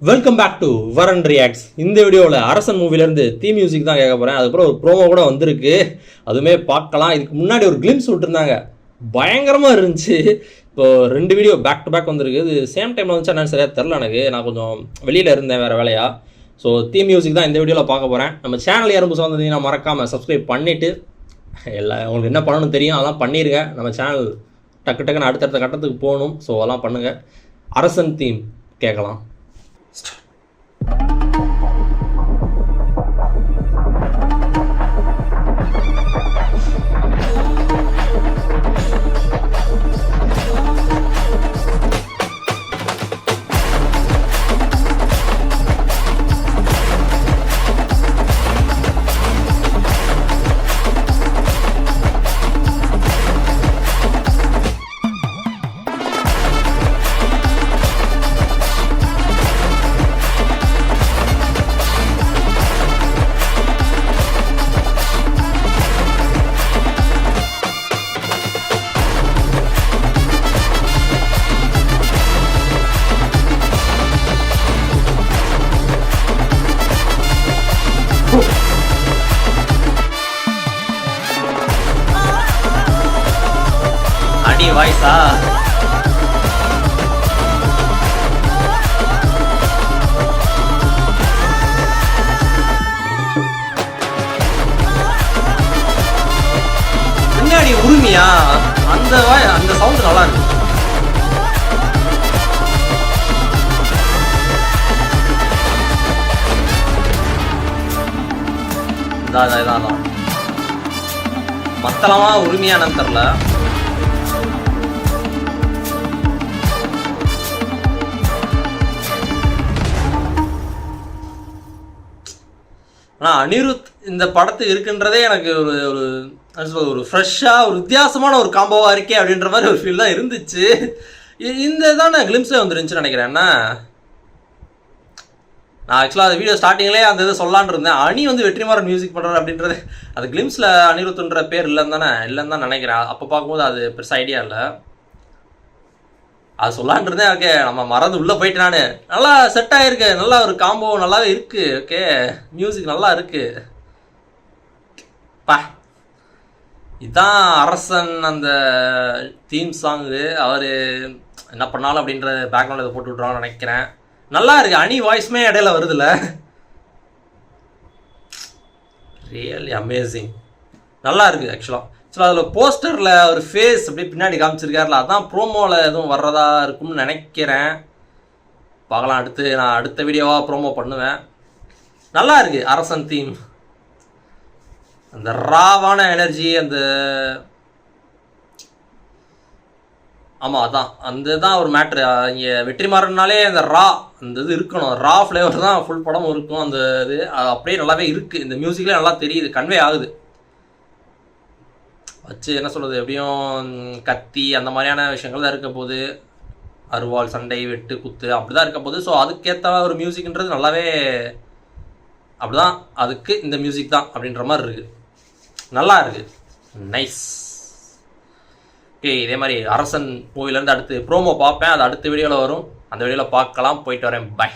Welcome back to வரன் reacts. இந்த வீடியோவில் அரசன் மூவிலேருந்து தீ மியூசிக் தான் கேட்க போகிறேன். அதுக்கப்புறம் ஒரு ப்ரோமோ கூட வந்திருக்கு, அதுவுமே பார்க்கலாம். இதுக்கு முன்னாடி ஒரு கிளிம்ஸ் விட்டுருந்தாங்க, பயங்கரமாக இருந்துச்சு. இப்போ 2 வீடியோ பேக் டு பேக் வந்திருக்கு. இது சேம் டைமில் வந்துச்சு என்னன்னு சரியாக தெரில எனக்கு. நான் கொஞ்சம் வெளியில் இருந்தேன் வேறு வேலையாக. ஸோ தீ மியூசிக் தான் இந்த வீடியோவில் பார்க்க போகிறேன். நம்ம சேனல் யாரும் புதுசாக வந்தீங்கன்னா மறக்காமல் சப்ஸ்கிரைப் பண்ணிவிட்டு உங்களுக்கு என்ன பண்ணணும்னு தெரியும் அதெல்லாம் பண்ணிடுங்க. நம்ம சேனல் டக்கு டக்குன்னு அடுத்தடுத்த கட்டத்துக்கு போகணும். ஸோ அதெல்லாம் பண்ணுங்கள். அரசன் தீம் கேட்கலாம். அடி வாய்ஸா பின்னாடி உரிமையா அந்த சவுண்ட் நல்லா இருக்கு. இதான் மத்தளமா உரிமையானு தெரில. ஆனால் அனிருத் இந்த படத்துக்கு இருக்குன்றதே எனக்கு ஒரு ஃப்ரெஷ்ஷாக ஒரு வித்தியாசமான ஒரு காம்போவாக இருக்கே அப்படின்ற மாதிரி ஒரு ஃபீல் தான் இருந்துச்சு. இந்த தான் நான் கிளிம்ஸில் வந்துருந்துச்சுன்னு நினைக்கிறேன்னா. நான் ஆக்சுவலாக அந்த வீடியோ ஸ்டார்டிங்லேயே அந்த இதை சொல்லான்னு இருந்தேன். அணி வெற்றிமாறன் மியூசிக் பண்ணுறாரு அப்படின்றது அது கிளிம்ஸில் அனிருத்துன்ற பேர் இல்லைன்னு தான் நினைக்கிறேன். அப்போ பார்க்கும்போது அது பெருசாக ஐடியா இல்லை. அது சொல்லான் இருந்தேன். ஓகே, நம்ம மறந்து உள்ளே போயிட்டு நான் நல்லா செட் ஆகிருக்கு. நல்லா ஒரு காம்போ நல்லாவே இருக்குது. ஓகே, மியூசிக் நல்லா இருக்குது. பா இதுதான் அரசன் அந்த தீம் சாங்கு. அவர் என்ன பண்ணாலும் அப்படின்ற பேக்ரவுண்டில் இதை போட்டு விட்ருவாங்கன்னு நினைக்கிறேன். நல்லா இருக்கு. அணி வாய்ஸுமே இடையில வருதுல்ல, ரியலி அமேசிங். நல்லா இருக்குது ஆக்சுவலாக. அதில் போஸ்டரில் ஒரு ஃபேஸ் அப்படியே பின்னாடி காமிச்சிருக்காருல, அதான் ப்ரோமோவில் எதுவும் வர்றதா இருக்கும்னு நினைக்கிறேன். பார்க்கலாம். நான் அடுத்த வீடியோவாக ப்ரோமோ பண்ணுவேன். நல்லா இருக்குது அரசன் தீம். அந்த ராவான எனர்ஜி, அந்த ஆமாம் அதான் அந்த தான் ஒரு மேட்ரு. இங்கே வெற்றிமாறனாலே அந்த அந்த இது இருக்கணும். ரா ஃப்ளேவர் தான் ஃபுல் படமும் இருக்கும். அந்த இது அப்படியே நல்லாவே இருக்குது. இந்த மியூசிக்லேயே நல்லா தெரியுது, கன்வே ஆகுது. வச்சு என்ன சொல்கிறது, எப்படியும் கத்தி அந்த மாதிரியான விஷயங்கள் தான் இருக்க போது. அருவாள், சண்டை, வெட்டு, குத்து அப்படி தான் இருக்க போது. ஸோ அதுக்கேற்ற ஒரு மியூசிக்ன்றது நல்லாவே அப்படி தான். அதுக்கு இந்த மியூசிக் தான் அப்படின்ற மாதிரி இருக்குது. நல்லா இருக்குது. நைஸ். ஓகே, இதே மாதிரி அரசன் மூவிலேருந்து அடுத்து ப்ரோமோ பார்ப்பேன். அது அடுத்த வீடியோவில் வரும். அந்த வீடியோவில் பார்க்கலாம். போயிட்டு வரேன். பை.